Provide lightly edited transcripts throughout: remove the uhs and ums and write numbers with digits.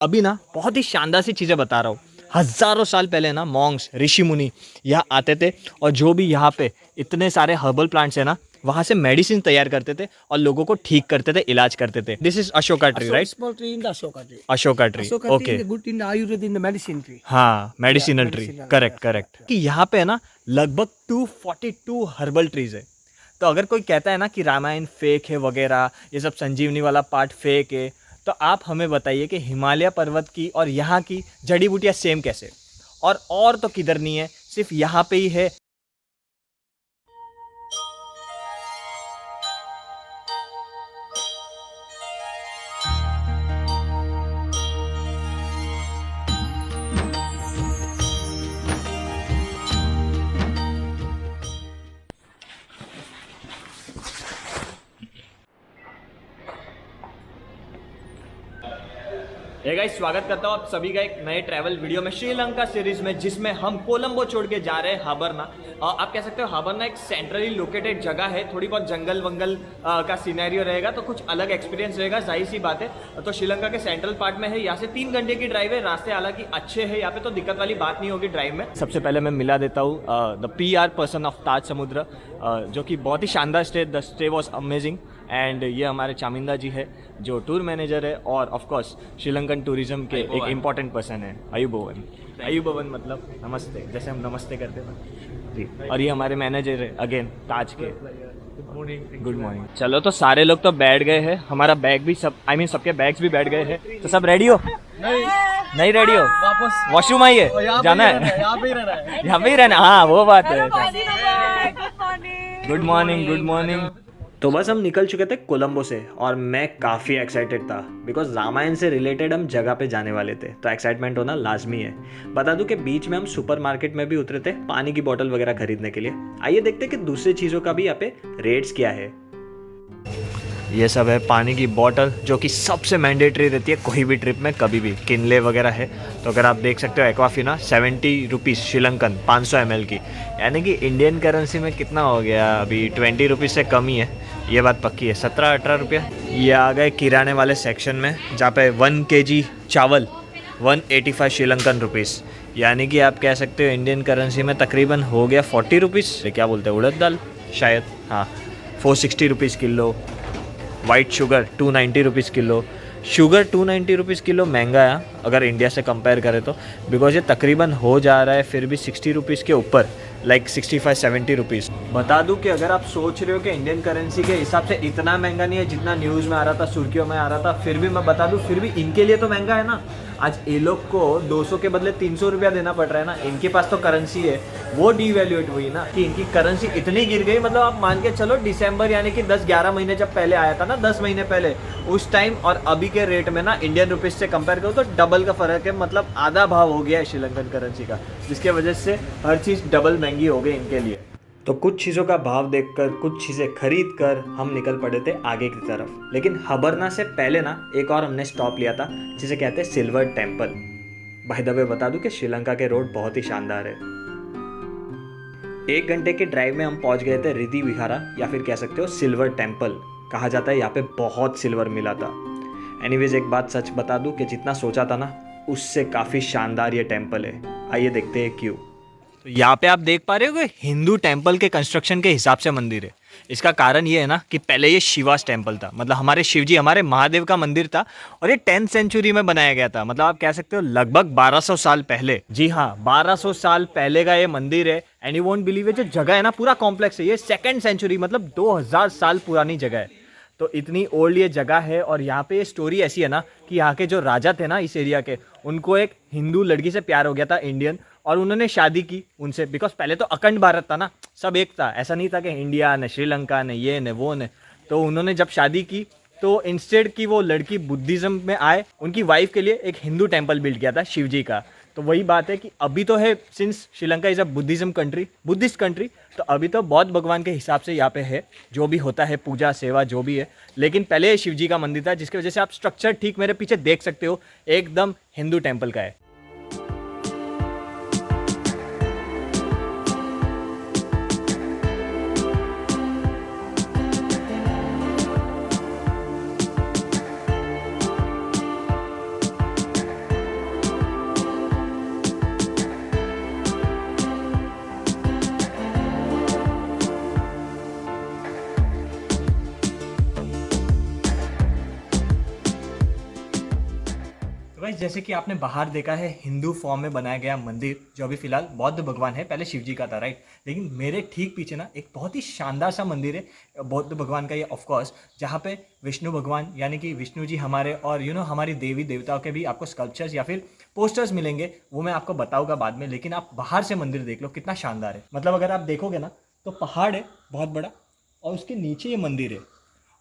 अभी ना बहुत ही शानदार सी चीज़ें बता रहा हूँ। हज़ारों साल पहले ना मॉन्क्स ऋषि मुनि यहाँ आते थे और जो भी यहाँ पे इतने सारे हर्बल प्लांट्स है ना, वहाँ से मेडिसिन तैयार करते थे और लोगों को ठीक करते थे, इलाज करते थे। This is Ashoka tree, right? Small tree in the Ashoka tree. Ashoka tree, Ashoka tree okay. is good in the Ayurveda, in the medicine tree. हाँ, medicinal tree, medicinal, correct yes, correct. कि यहाँ पे है ना लगभग 242 हर्बल ट्रीज है। तो अगर कोई कहता है ना कि रामायण फेक है वगैरह, ये सब संजीवनी वाला पार्ट फेक है, तो आप हमें बताइए कि हिमालय पर्वत की और यहाँ की जड़ी बूटियाँ सेम कैसे? और तो किधर नहीं है, सिर्फ यहाँ पे ही है। हे गाइस, स्वागत करता हूँ आप सभी का एक नए ट्रैवल वीडियो में श्रीलंका सीरीज में, जिसमें हम कोलंबो छोड़ के जा रहे हैं हाबरना। आप कह सकते हो हाबरना एक सेंट्रली लोकेटेड जगह है, थोड़ी बहुत जंगल वंगल का सिनेरियो रहेगा, तो कुछ अलग एक्सपीरियंस रहेगा, जाहिर सी बात है। तो श्रीलंका के सेंट्रल पार्ट में है, यहाँ से 3 घंटे की ड्राइव है। रास्ते हालांकि अच्छे हैं यहाँ पे, तो दिक्कत वाली बात नहीं होगी ड्राइव में। सबसे पहले मैं मिला देता हूँ द PR पर्सन ऑफ ताज समुद्र, जो कि बहुत ही शानदार stay, the stay was amazing. And ये हमारे चामिंदा जी है जो टूर मैनेजर है और ऑफ कोर्स श्रीलंकन टूरिज्म के एक इम्पॉर्टेंट पर्सन है। अयुभवन, अयुभवन मतलब नमस्ते, जैसे हम नमस्ते करते हैं ना जी। और ये हमारे मैनेजर है अगेन ताज के। Good morning. चलो तो सारे लोग तो बैठ गए हैं, हमारा बैग भी सब सबके बैग्स भी बैठ गए हैं। तो सब रेडी हो? नहीं रेडी हो? वापस वॉशरूम आइए, जाना है? यहाँ पे ही रहना। हाँ वो बात है। Good morning, good morning. तो बस हम निकल चुके थे कोलंबो से और मैं काफ़ी एक्साइटेड था बिकॉज रामायण से रिलेटेड हम जगह पे जाने वाले थे, तो एक्साइटमेंट होना लाजमी है। बता दूं कि बीच में हम सुपरमार्केट में भी उतरे थे पानी की बोतल वगैरह खरीदने के लिए। आइए देखते कि दूसरी चीज़ों का भी यहाँ पे रेट्स क्या है। ये सब है पानी की बोतल, जो कि सबसे मैंडेटरी रहती है कोई भी ट्रिप में, कभी भी किनले वगैरह है। तो अगर आप देख सकते हो एक्वाफिना 70 रुपीज़ श्रीलंकन, 500 ml की, यानी कि इंडियन करेंसी में कितना हो गया अभी, 20 रुपीज़ से कम ही है। ये बात पक्की है, 17-18 रुपया। ये आ गए किराने वाले सेक्शन में, जहाँ पे 1 kg चावल 185 श्रीलंकन रुपीज़, यानी कि आप कह सकते हो इंडियन करेंसी में तकरीबन हो गया 40 रुपीज़। क्या बोलते हैं, उड़द दाल शायद, हाँ। 460 rupees kilo. White sugar 290 rupees kilo. Sugar 290 rupees kilo महंगा है अगर इंडिया से कंपेयर करें तो, बिकॉज ये तकरीबन हो जा रहा है फिर भी 60 रुपीज़ के ऊपर, लाइक 65-70 रुपीज़। बता दूं कि अगर आप सोच रहे हो कि इंडियन करेंसी के हिसाब से इतना महंगा नहीं है जितना न्यूज़ में आ रहा था, सुर्खियों में आ रहा था, फिर भी मैं बता दूं फिर भी इनके लिए तो महंगा है ना। आज ये लोग को 200 के बदले 300 रुपया देना पड़ रहा है ना। इनके पास तो करेंसी है, वो डीवैल्यूएट हुई ना, कि इनकी करेंसी इतनी गिर गई। मतलब आप मान के चलो दिसंबर यानी कि 10-11 महीने जब पहले आया था ना, 10 महीने पहले, उस टाइम और अभी के रेट में ना इंडियन रुपीज़ से कंपेयर करो तो डबल का फ़र्क है। मतलब आधा भाव हो गया है श्रीलंकन करेंसी का, जिसके वजह से हर चीज़ डबल महंगी हो गई इनके लिए। तो कुछ चीज़ों का भाव देखकर, कुछ चीज़ें खरीद कर हम निकल पड़े थे आगे की तरफ। लेकिन हाबरना से पहले ना एक और हमने स्टॉप लिया था, जिसे कहते हैं silver temple. By the way बता दूं कि श्रीलंका के रोड बहुत ही शानदार है। 1 घंटे की ड्राइव में हम पहुंच गए थे रिद्धि विहारा, या फिर कह सकते हो सिल्वर टेम्पल कहा जाता है। यहाँ पे बहुत सिल्वर मिला था। एनीवेज एक बात सच बता दूं कि जितना सोचा था ना, उससे काफ़ी शानदार ये टेम्पल है। आइए देखते हैं क्यों। तो यहाँ पे आप देख पा रहे हो कि हिंदू टेम्पल के कंस्ट्रक्शन के हिसाब से मंदिर है। इसका कारण ये है ना कि पहले ये शिवास टेम्पल था, मतलब हमारे शिव जी, हमारे महादेव का मंदिर था, और ये 10th सेंचुरी में बनाया गया था। मतलब आप कह सकते हो लगभग 1200 साल पहले। जी हाँ, 1200 साल पहले का ये मंदिर है। एंड यू वोंट बिलीव, ये जो जगह है ना, पूरा कॉम्प्लेक्स है, ये 2nd सेंचुरी, मतलब 2000 साल पुरानी जगह है। तो इतनी ओल्ड ये जगह है। और यहाँ पे ये स्टोरी ऐसी है ना कि यहाँ के जो राजा थे ना इस एरिया के, उनको एक हिंदू लड़की से प्यार हो गया था, इंडियन, और उन्होंने शादी की उनसे। बिकॉज पहले तो अखंड भारत था ना, सब एक था, ऐसा नहीं था कि इंडिया ने श्रीलंका ने ये ने वो ने। तो उन्होंने जब शादी की तो इंस्टेड की वो लड़की बुद्धिज्म में आए, उनकी वाइफ के लिए एक हिंदू टेम्पल बिल्ड किया था शिव जी का। तो वही बात है कि अभी तो है, since Sri Lanka is a Buddhism country, Buddhist country, तो अभी तो बौद्ध भगवान के हिसाब से यहाँ पे है, जो भी होता है पूजा सेवा जो भी है। लेकिन पहले शिव जी का मंदिर था, जिसकी वजह से आप स्ट्रक्चर ठीक मेरे पीछे देख सकते हो, एकदम हिंदू टेम्पल का है। तो गाइस जैसे कि आपने बाहर देखा है हिंदू फॉर्म में बनाया गया मंदिर जो अभी फिलहाल बौद्ध भगवान है, पहले शिव जी का था राइट। लेकिन मेरे ठीक पीछे ना एक बहुत ही शानदार सा मंदिर है बौद्ध भगवान का, ये ऑफ कोर्स, जहाँ पे विष्णु भगवान यानी कि विष्णु जी हमारे और हमारी देवी देवताओं के भी आपको स्कल्पचर्स या फिर पोस्टर्स मिलेंगे, वो मैं आपको बताऊंगा बाद में। लेकिन आप बाहर से मंदिर देख लो कितना शानदार है। मतलब अगर आप देखोगे ना तो पहाड़ है बहुत बड़ा और उसके नीचे ये मंदिर है।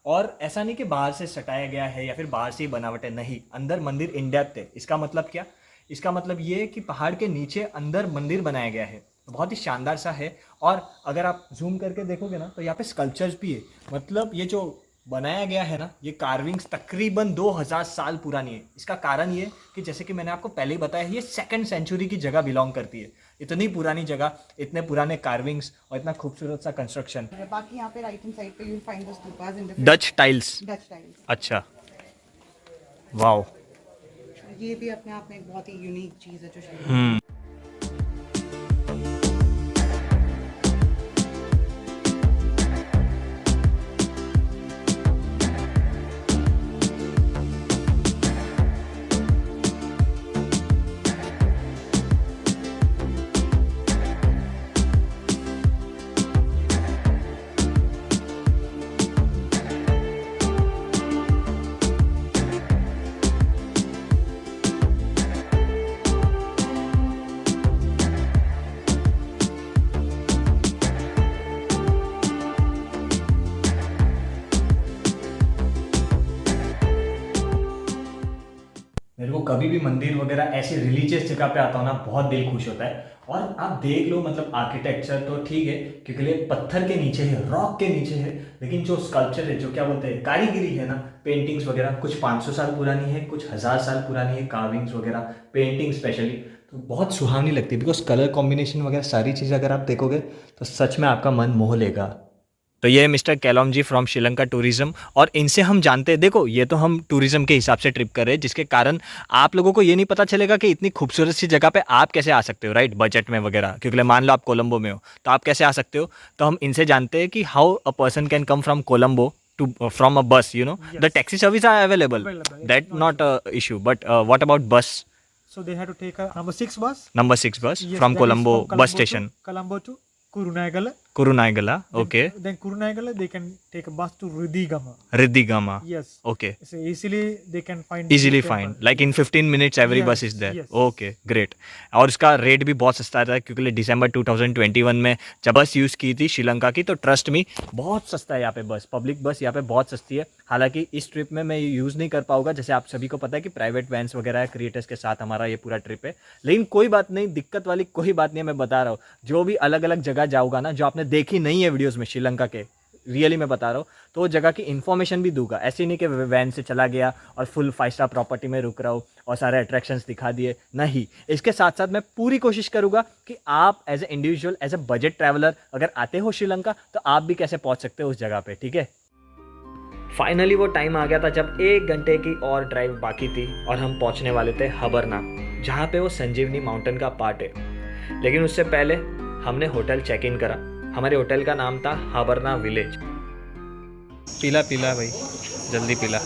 और ऐसा नहीं कि बाहर से सटाया गया है या फिर बाहर से ही बनावट है, नहीं, अंदर मंदिर इन डेप्थ है। इसका मतलब क्या? इसका मतलब ये है कि पहाड़ के नीचे अंदर मंदिर बनाया गया है, तो बहुत ही शानदार सा है। और अगर आप जूम करके देखोगे ना तो यहाँ पे स्कल्पचर्स भी है। मतलब ये जो बनाया गया है ना, ये कार्विंग्स तकरीबन 2000 साल पुरानी है। इसका कारण ये कि जैसे कि मैंने आपको पहले ही बताया, ये 2nd सेंचुरी की जगह बिलोंग करती है। इतनी पुरानी जगह, इतने पुराने कार्विंग्स और इतना खूबसूरत सा कंस्ट्रक्शन। बाकी यहाँ पे राइट हैंड साइड पे you will find the stupas in Dutch tiles. Dutch tiles. अच्छा, वाओ। ये भी अपने आप में एक बहुत ही यूनिक चीज़ है जो श्रीलंका। मेरे को कभी भी मंदिर वगैरह ऐसे रिलीजियस जगह पे आता हूँ ना, बहुत दिल खुश होता है। और आप देख लो, मतलब आर्किटेक्चर तो ठीक है क्योंकि ये पत्थर के नीचे है, रॉक के नीचे है, लेकिन जो स्कल्पचर है, जो क्या बोलते हैं कारीगरी है ना, पेंटिंग्स वगैरह, कुछ 500 साल पुरानी है, कुछ 1000 साल पुरानी है, कार्विंग्स वगैरह, पेंटिंग स्पेशली, तो बहुत सुहावनी लगती है। बिकॉज कलर कॉम्बिनेशन वगैरह सारी चीज़ें अगर आप देखोगे तो सच में आपका मन मोह लेगा। तो ये है mister Callum ji from Sri Lanka tourism, और इनसे हम जानते हैं, देखो ये तो हम टूरिज्म के हिसाब से ट्रिप कर रहे हैं, जिसके कारण आप लोगों को ये नहीं पता चलेगा कि इतनी खूबसूरत सी जगह पे आप कैसे आ सकते हो, राइट, बजट में वगैरह। क्योंकि मान लो आप कोलंबो में हो तो आप कैसे आ सकते हो, तो हम इनसे जानते हैं कि how a person can come from Colombo to from a bus, the taxi service are available, that not a issue, but what about bus? So they had to take a number 6 bus. Yes, From that is Colombo from bus station. Colombo to Kurunegala. Kurunegala, okay. Then Kurunegala they can take a bus to Ridigama. Ridigama. Yes. Okay. So easily they can find. Easily find. Like in 15 minutes every bus is there. Yes. Okay, great. और इसका rate भी बहुत सस्ता था क्योंकि दिसंबर 2021 में जब बस यूज़ की थी श्रीलंका की, तो ट्रस्ट मी बहुत सस्ता है यहाँ पे बस, पब्लिक बस यहाँ पे बहुत सस्ती है। हालांकि इस ट्रिप में मैं यूज़ नहीं कर पाऊंगा, जैसे आप सभी को पता है कि प्राइवेट वैन्स वगैरह है, क्रिएटर्स के साथ हमारा ये पूरा ट्रिप है। लेकिन कोई बात नहीं, दिक्कत वाली कोई बात नहीं है, मैं बता रहा हूँ। जो भी अलग अलग जगह जाऊँगा ना, जो आपने देखी नहीं है वीडियोज़ में श्रीलंका के, रियली मैं बता रहा हूँ, तो वो जगह की इन्फॉर्मेशन भी दूंगा। ऐसे नहीं कि वैन से चला गया और फुल 5 स्टार प्रॉपर्टी में रुक रहा हूँ और सारे अट्रैक्शंस दिखा दिए, नहीं। इसके साथ साथ मैं पूरी कोशिश करूँगा कि आप as a individual, as a budget traveller अगर आते हो श्रीलंका, तो आप भी कैसे पहुँच सकते हो उस जगह पे, ठीक है। फाइनली वो टाइम आ गया था जब 1 घंटे की और ड्राइव बाकी थी और हम पहुँचने वाले थे हबरना, जहाँ पे वो संजीवनी माउंटेन का पार्ट है। लेकिन उससे पहले हमने होटल चेक इन करा। हमारे होटल का नाम था हबरना विलेज। पीला पीला भाई, जल्दी पीला,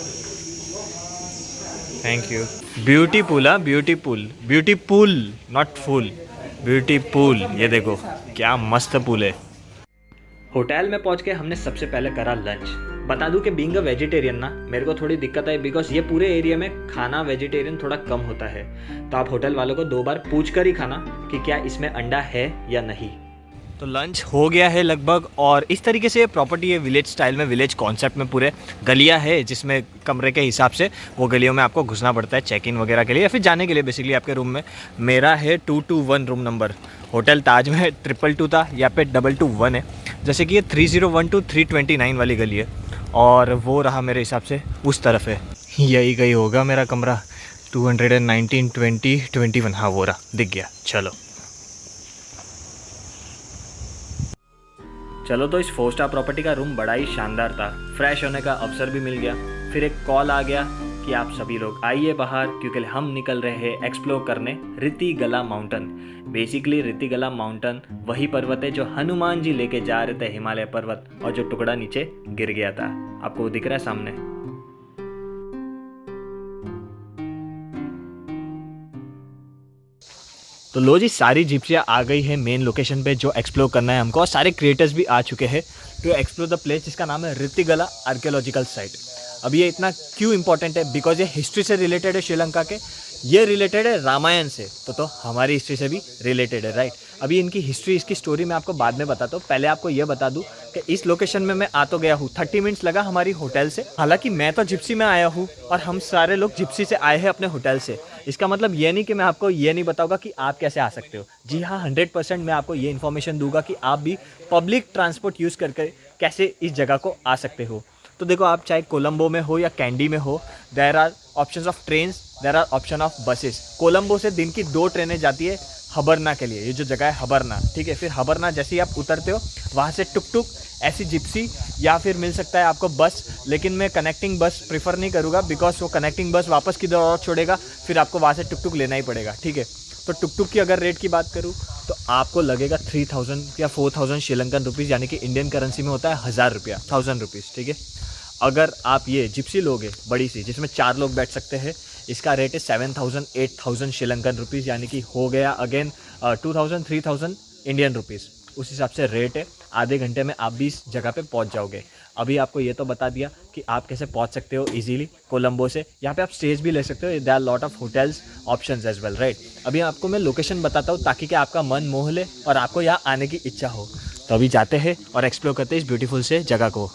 thank you. Beauty pool, beauty pool, beauty pool not fool, beauty pool. ये देखो क्या मस्त पूल है। होटल में पहुंच के हमने सबसे पहले करा लंच। बता दूं कि बीइंग अ वेजिटेरियन ना, मेरे को थोड़ी दिक्कत आई बिकॉज ये पूरे एरिया में खाना वेजिटेरियन थोड़ा कम होता है। तो आप होटल वालों को 2 बार पूछ कर ही खाना कि क्या इसमें अंडा है या नहीं। तो लंच हो गया है लगभग, और इस तरीके से प्रॉपर्टी है विलेज स्टाइल में, विलेज कॉन्सेप्ट में। पूरे गलियां है जिसमें कमरे के हिसाब से वो गलियों में आपको घुसना पड़ता है चेक इन वगैरह के लिए या फिर जाने के लिए बेसिकली आपके रूम में। मेरा है 221 रूम नंबर। होटल ताज में 222 था, यहाँ पे 221 है। जैसे कि ये 301 to 329 वाली गली है, और वो रहा मेरे हिसाब से उस तरफ है, यही कहीं होगा मेरा कमरा। 219, 20, 21, हाँ वो रहा, दिख गया। चलो तो इस 4 स्टार प्रॉपर्टी का रूम बड़ा ही शानदार था। फ्रेश होने का अवसर भी मिल गया। फिर एक कॉल आ गया कि आप सभी लोग आइए बाहर, क्योंकि हम निकल रहे हैं एक्सप्लोर करने रितिगला माउंटेन। बेसिकली रितिगला माउंटेन वही पर्वत है जो हनुमान जी लेके जा रहे थे, हिमालय पर्वत, और जो टुकड़ा नीचे गिर गया था। आपको दिख रहा है सामने। तो लो जी, सारी जिप्सियाँ आ गई है मेन लोकेशन पे जो एक्सप्लोर करना है हमको, और सारे क्रिएटर्स भी आ चुके हैं टू एक्सप्लोर द प्लेस जिसका नाम है रितिगला आर्कियोलॉजिकल साइट। अब ये इतना क्यों इंपॉर्टेंट है? बिकॉज ये हिस्ट्री से रिलेटेड है श्रीलंका के, ये रिलेटेड है रामायण से, तो हमारी हिस्ट्री से भी रिलेटेड है, राइट। अभी इनकी हिस्ट्री, इसकी स्टोरी मैं आपको बाद में बताता हूँ। पहले आपको ये बता दूँ कि इस लोकेशन में मैं आ तो गया हूँ, 30 मिनट्स लगा हमारी होटल से। हालांकि मैं तो जिप्सी में आया हूँ और हम सारे लोग जिप्सी से आए हैं अपने होटल से। इसका मतलब ये नहीं कि मैं आपको ये नहीं बताऊंगा कि आप कैसे आ सकते हो। जी हाँ, 100% मैं आपको ये इन्फॉर्मेशन दूंगा कि आप भी पब्लिक ट्रांसपोर्ट यूज़ करके कैसे इस जगह को आ सकते हो। तो देखो, आप चाहे कोलंबो में हो या कैंडी में हो, there are options of trains, there are option of buses. Colombo से दिन की 2 ट्रेनें जाती है हबरना के लिए, ये जो जगह है हबरना, ठीक है। फिर हबरना जैसे ही आप उतरते हो वहाँ से टुक टुक, ऐसी जिप्सी, या फिर मिल सकता है आपको बस। लेकिन मैं कनेक्टिंग बस प्रीफर नहीं करूँगा, बिकॉज वो कनेक्टिंग बस वापस किधर और छोड़ेगा, फिर आपको वहाँ से टुक टुक लेना ही पड़ेगा, ठीक है। तो टुक टुक की अगर रेट की बात करूँ तो आपको लगेगा 3000 या 4000 श्रीलंकन रुपीज़, यानी कि इंडियन करेंसी में होता है 1000 रुपया, 1000 रुपीज़, ठीक है। अगर आप ये जिप्सी लोगे बड़ी सी, जिसमें 4 लोग बैठ सकते हैं, इसका रेट है 7000 8000 श्रीलंकन रुपीज़, यानी कि हो गया अगेन 2000 3000 इंडियन रुपीज़। उस हिसाब से रेट है। आधे घंटे में आप भी इस जगह पे पहुंच जाओगे। अभी आपको ये तो बता दिया कि आप कैसे पहुंच सकते हो इजीली कोलंबो से। यहाँ पे आप स्टेज भी ले सकते हो, there are lot of hotels options as well, right. अभी आपको मैं लोकेशन बताता हूँ ताकि कि आपका मन मोह ले और आपको यहाँ आने की इच्छा हो। तो अभी जाते हैं और एक्सप्लोर करते हैं इस ब्यूटीफुल से जगह को।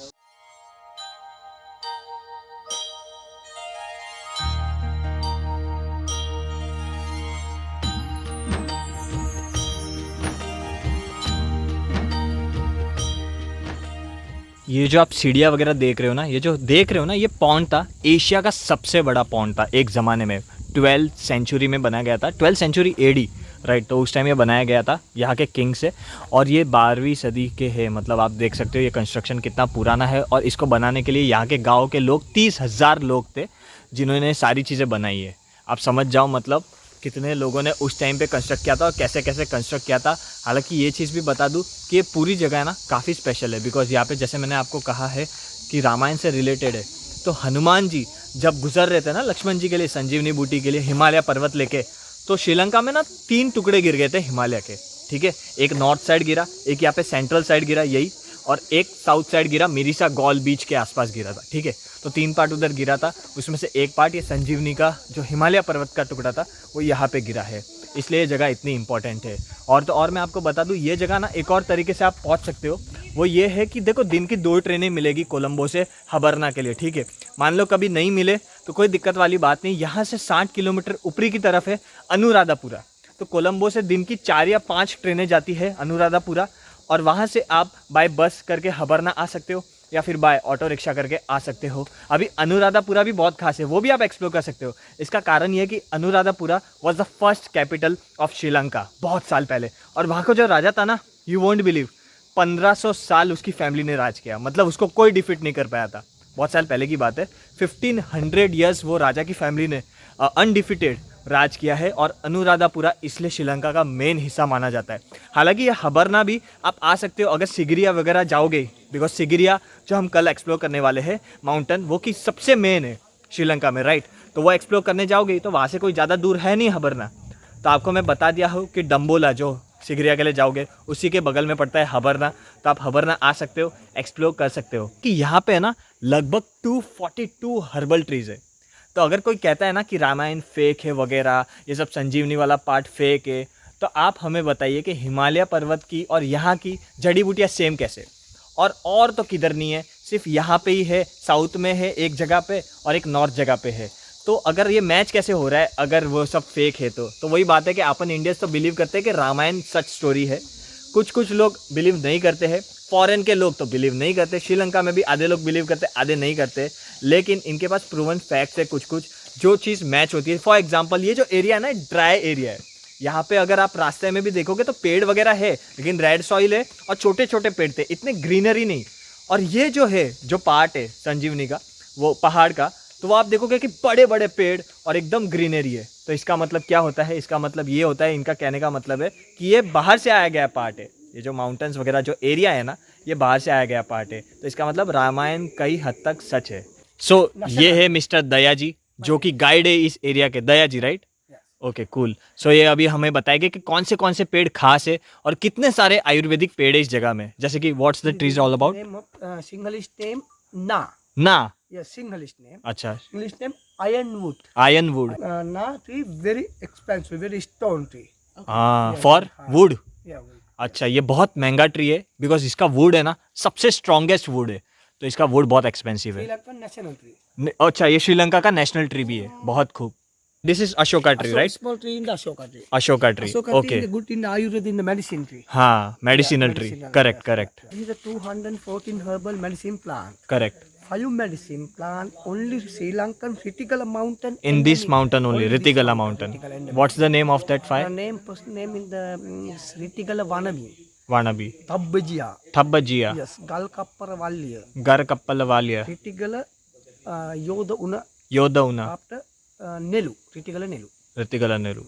ये जो आप सीढ़ियाँ वगैरह देख रहे हो ना, ये पॉन्ड था, एशिया का सबसे बड़ा पॉन्ड था एक ज़माने में। 12th सेंचुरी में बनाया गया था, 12th सेंचुरी AD, राइट। तो उस टाइम ये बनाया गया था यहाँ के किंग से, और ये 12वीं सदी के है। मतलब आप देख सकते हो ये कंस्ट्रक्शन कितना पुराना है। और इसको बनाने के लिए यहाँ के गाँव के लोग 30,000 लोग थे जिन्होंने सारी चीज़ें बनाई है। आप समझ जाओ मतलब कितने लोगों ने उस टाइम पे कंस्ट्रक्ट किया था और कैसे कैसे कंस्ट्रक्ट किया था। हालांकि ये चीज़ भी बता दूं कि ये पूरी जगह है ना काफ़ी स्पेशल है, बिकॉज यहाँ पे जैसे मैंने आपको कहा है कि रामायण से रिलेटेड है। तो हनुमान जी जब गुजर रहे थे ना लक्ष्मण जी के लिए, संजीवनी बूटी के लिए हिमालय पर्वत लेके, तो श्रीलंका में ना 3 टुकड़े गिर गए थे हिमालय के, ठीक है। एक नॉर्थ साइड गिरा, एक यहाँ पे सेंट्रल साइड गिरा यही, और एक साउथ साइड गिरा, मिरिसा गॉल बीच के आसपास गिरा था, ठीक है। तो 3 पार्ट उधर गिरा था, उसमें से एक पार्ट ये संजीवनी का जो हिमालय पर्वत का टुकड़ा था वो यहाँ पे गिरा है, इसलिए ये जगह इतनी इंपॉर्टेंट है। और तो और मैं आपको बता दूँ, ये जगह ना एक और तरीके से आप पहुँच सकते हो, वो ये है कि देखो दिन की 2 ट्रेनें मिलेगी कोलंबो से हबरना के लिए, ठीक है। मान लो कभी नहीं मिले तो कोई दिक्कत वाली बात नहीं, यहाँ से 60 किलोमीटर ऊपरी की तरफ है अनुराधापुरा। तो कोलंबो से दिन की 4 या 5 ट्रेनें जाती है अनुराधापुरा, और वहाँ से आप बाय बस करके हबरना आ सकते हो या फिर बाय ऑटो रिक्शा करके आ सकते हो। अभी अनुराधापुरा भी बहुत खास है, वो भी आप एक्सप्लोर कर सकते हो। इसका कारण ये है कि Anuradhapura was the first capital of Sri Lanka बहुत साल पहले, और वहाँ का जो राजा था ना, यू वोंट बिलीव, 1500 साल उसकी फैमिली ने राज किया। मतलब उसको कोई डिफीट नहीं कर पाया था, बहुत साल पहले की बात है। 1500 ईयर्स वो राजा की फैमिली ने अनडिफिटेड राज किया है, और अनुराधापुरा इसलिए श्रीलंका का मेन हिस्सा माना जाता है। हालांकि ये हबरना भी आप आ सकते हो अगर सिगिरिया वगैरह जाओगे, बिकॉज सिगिरिया जो हम कल एक्सप्लोर करने वाले हैं माउंटेन, वो की सबसे मेन है श्रीलंका में, राइट। तो वो एक्सप्लोर करने जाओगे तो वहाँ से कोई ज़्यादा दूर है नहीं हबरना। तो आपको मैं बता दिया हूँ कि डम्बोला जो सिगिरिया के लिए जाओगे उसी के बगल में पड़ता है हबरना। तो आप हबरना आ सकते हो, एक्सप्लोर कर सकते हो। कि यहाँ पे है ना लगभग 242 हर्बल ट्रीज़ है। तो अगर कोई कहता है ना कि रामायण फेक है वगैरह, ये सब संजीवनी वाला पार्ट फेक है, तो आप हमें बताइए कि हिमालय पर्वत की और यहाँ की जड़ी बूटियाँ सेम कैसे? और तो किधर नहीं है, सिर्फ यहाँ पे ही है, साउथ में है एक जगह पे और एक नॉर्थ जगह पे है। तो अगर ये मैच कैसे हो रहा है अगर वो सब फेक है? तो वही बात है कि अपन इंडियंस तो बिलीव करते हैं कि रामायण सच स्टोरी है। कुछ लोग बिलीव नहीं करते हैं, फॉरेन के लोग तो बिलीव नहीं करते, श्रीलंका में भी आधे लोग बिलीव करते आधे नहीं करते, लेकिन इनके पास प्रूवन फैक्ट्स है कुछ जो चीज़ मैच होती है। फॉर एग्जांपल ये जो एरिया है ना, ड्राई एरिया है। यहाँ पे अगर आप रास्ते में भी देखोगे तो पेड़ वगैरह है, लेकिन रेड सॉइल है और छोटे छोटे पेड़ थे, इतने ग्रीनरी नहीं। और ये जो है जो पार्ट है संजीवनी का, वो पहाड़ का, तो वो आप देखोगे कि बड़े बड़े पेड़ और एकदम ग्रीनरी है। तो इसका मतलब क्या होता है? इसका मतलब ये होता है, इनका कहने का मतलब है कि ये बाहर से आया गया पार्ट है। ये जो माउंटेन्स वगैरह जो एरिया है ना, ये बाहर से आया गया पार्ट है। तो इसका मतलब रामायण कई हद तक सच है। सो ये है मिस्टर दया जी, जो कि गाइड है इस एरिया के। Daya ji, right? Okay cool. So ये अभी हमें बताएगा कि कौन से पेड़ खास है और कितने सारे आयुर्वेदिक पेड़ है इस जगह में, जैसे कि what's the trees all about. Name of Sinhalese name Na. ना। Yes, Sinhalese name. अच्छा। English name ironwood. Ion would. Na tree very expensive, very stone tree. हाँ, फॉर वुड। Yeah. Wood. अच्छा, ये बहुत महंगा ट्री है बिकॉज इसका would है ना सबसे स्ट्रॉन्गेस्ट वुड है, तो इसका वुड बहुत एक्सपेंसिव Sri है। Lankan national tree. अच्छा, ये श्रीलंका का नेशनल ट्री भी है, बहुत खूब। This is Ashoka tree, right? Small tree in the Ashoka tree. Ashoka tree, Ashoka tree okay. is good in the Ayurveda, in the medicine tree. हाँ, medicinal tree, Medicinal, correct yes, correct This is a 214 herbal medicine plant. Correct. 5 medicine plant only Sri Lankan Ritigala mountain. In this mountain only, this Ritigala mountain, mountain. Ritigala endemic. What's the name of that The fire? name, first name in the is Ritigala Vanavi. वानाबी, Tabbajia. थब्बजिया, Yes, Galkappara Valliya. गर कप्पल वालिया, Ritigala Yoda Una योदउना, after Nelu. Ritigala Nelu. Ritigala Nehru.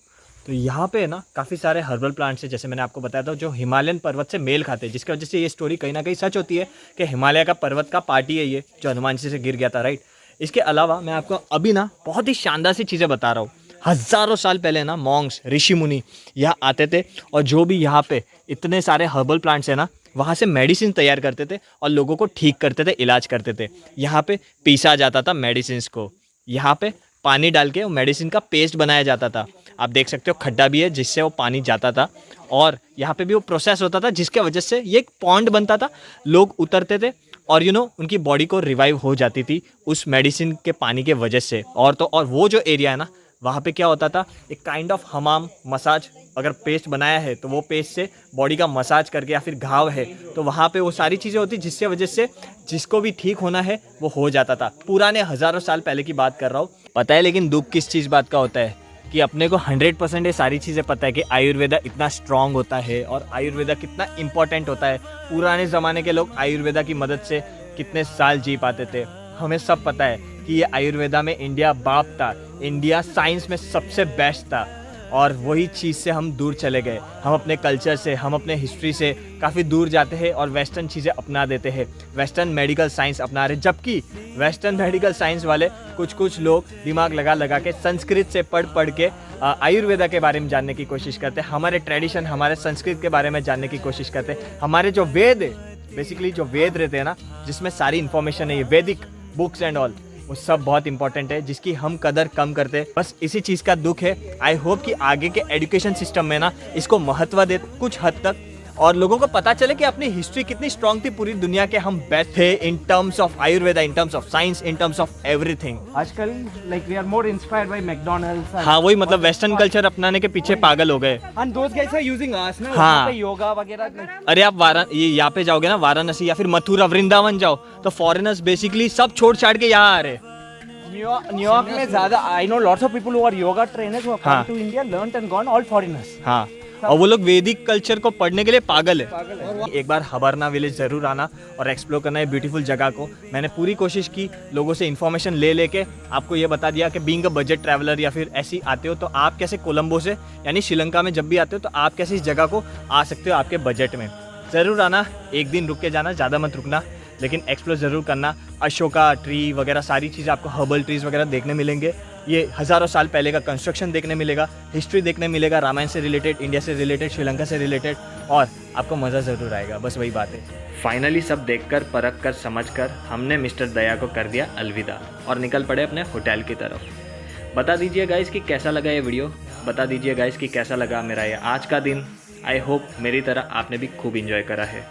तो यहाँ पे ना काफ़ी सारे हर्बल प्लांट्स हैं, जैसे मैंने आपको बताया था, जो हिमालयन पर्वत से मेल खाते हैं, जिसकी वजह से ये स्टोरी कहीं ना कहीं सच होती है कि हिमालय का पर्वत का पार्टी है ये, जो हनुमान जी से गिर गया था, राइट। इसके अलावा मैं आपको अभी ना बहुत ही शानदार सी चीज़ें बता रहा हूँ। हज़ारों साल पहले ना मॉन्क्स, ऋषि मुनि यहाँ आते थे और जो भी यहाँ पे इतने सारे हर्बल प्लांट्स हैं ना, वहाँ से मेडिसिन तैयार करते थे और लोगों को ठीक करते थे, इलाज करते थे। यहाँ पे पीसा जाता था मेडिसिन को, यहाँ पे पानी डाल के वो मेडिसिन का पेस्ट बनाया जाता था। आप देख सकते हो खड्डा भी है जिससे वो पानी जाता था और यहाँ पे भी वो प्रोसेस होता था, जिसके वजह से ये एक पॉन्ड बनता था, लोग उतरते थे और उनकी बॉडी को रिवाइव हो जाती थी उस मेडिसिन के पानी के वजह से। और वो जो एरिया है ना, वहाँ पे क्या होता था, एक काइंड ऑफ हमाम मसाज, अगर पेस्ट बनाया है तो वो पेस्ट से बॉडी का मसाज करके, या फिर घाव है तो वहाँ पे वो सारी चीज़ें होती, जिससे वजह से जिसको भी ठीक होना है वो हो जाता था। पुराने हज़ारों साल पहले की बात कर रहा हूँ, पता है। लेकिन दुख किस चीज़ बात का होता है कि अपने को 100% ये सारी चीज़ें पता है कि आयुर्वेदा इतना स्ट्रॉन्ग होता है और आयुर्वेदा कितना इम्पोर्टेंट होता है। पुराने ज़माने के लोग आयुर्वेदा की मदद से कितने साल जी पाते थे। हमें सब पता है कि ये आयुर्वेदा में इंडिया बाप था, इंडिया साइंस में सबसे बेस्ट था, और वही चीज़ से हम दूर चले गए। हम अपने कल्चर से, हम अपने हिस्ट्री से काफ़ी दूर जाते हैं और वेस्टर्न चीज़ें अपना देते हैं, वेस्टर्न मेडिकल साइंस अपना रहे। जबकि वेस्टर्न मेडिकल साइंस वाले कुछ लोग दिमाग लगा के संस्कृत से पढ़ के आयुर्वेदा के बारे में जानने की कोशिश करते हैं, हमारे ट्रेडिशन, हमारे संस्कृत के बारे में जानने की कोशिश करते हैं। हमारे जो वेद है, बेसिकली जो वेद रहते हैं ना, जिसमें सारी इन्फॉर्मेशन है, ये वैदिक बुक्स एंड ऑल, वो सब बहुत इंपॉर्टेंट है, जिसकी हम कदर कम करते हैं। बस इसी चीज़ का दुख है। आई होप कि आगे के एजुकेशन सिस्टम में ना इसको महत्व दे कुछ हद तक, और लोगों को पता चले कि अपनी हिस्ट्री कितनी स्ट्रांग थी, पूरी दुनिया के हम बेस्ट थे in terms of Ayurveda, in terms of science, in terms of everything. आजकल like we are more inspired by McDonald's. हाँ, वही मतलब वेस्टर्न कल्चर अपनाने के पीछे पागल हो गए। And those guys are using us ना, हाँ। पे योगा वगैरह। अरे आप यहाँ पे जाओगे ना, वाराणसी या फिर मथुरा, वृंदावन जाओ, तो फॉरेनर्स बेसिकली सब छोड़ छाड़ के यहाँ आ रहे। न्यूयॉर्क में ज्यादा I know lots of people who are yoga trainers who हाँ। Come to India, learned and gone, all foreigners. हाँ, और वो लोग वैदिक कल्चर को पढ़ने के लिए पागल है। एक बार हबरना विलेज जरूर आना और एक्सप्लोर करना है ब्यूटीफुल जगह को। मैंने पूरी कोशिश की लोगों से इन्फॉर्मेशन ले लेके आपको ये बता दिया कि बीइंग अ बजट ट्रैवलर या फिर ऐसी आते हो तो आप कैसे कोलंबो से, यानी श्रीलंका में जब भी आते हो तो आप कैसे इस जगह को आ सकते हो आपके बजट में। ज़रूर आना, एक दिन रुक के जाना, ज़्यादा मत रुकना, लेकिन एक्सप्लोर ज़रूर करना। अशोका ट्री वगैरह सारी चीज़ें आपको, हर्बल ट्रीज़ वगैरह देखने मिलेंगे। ये हज़ारों साल पहले का कंस्ट्रक्शन देखने मिलेगा, हिस्ट्री देखने मिलेगा, रामायण से रिलेटेड, इंडिया से रिलेटेड, श्रीलंका से रिलेटेड, और आपको मज़ा ज़रूर आएगा। बस वही बात है। फाइनली सब देखकर, परख कर, समझ कर हमने मिस्टर दया को कर दिया अलविदा और निकल पड़े अपने होटल की तरफ। बता दीजिए गाइस कि कैसा लगा ये वीडियो, बता दीजिए गाइस कि कैसा लगा मेरा ये आज का दिन। आई होप मेरी तरह आपने भी खूब इंजॉय करा है।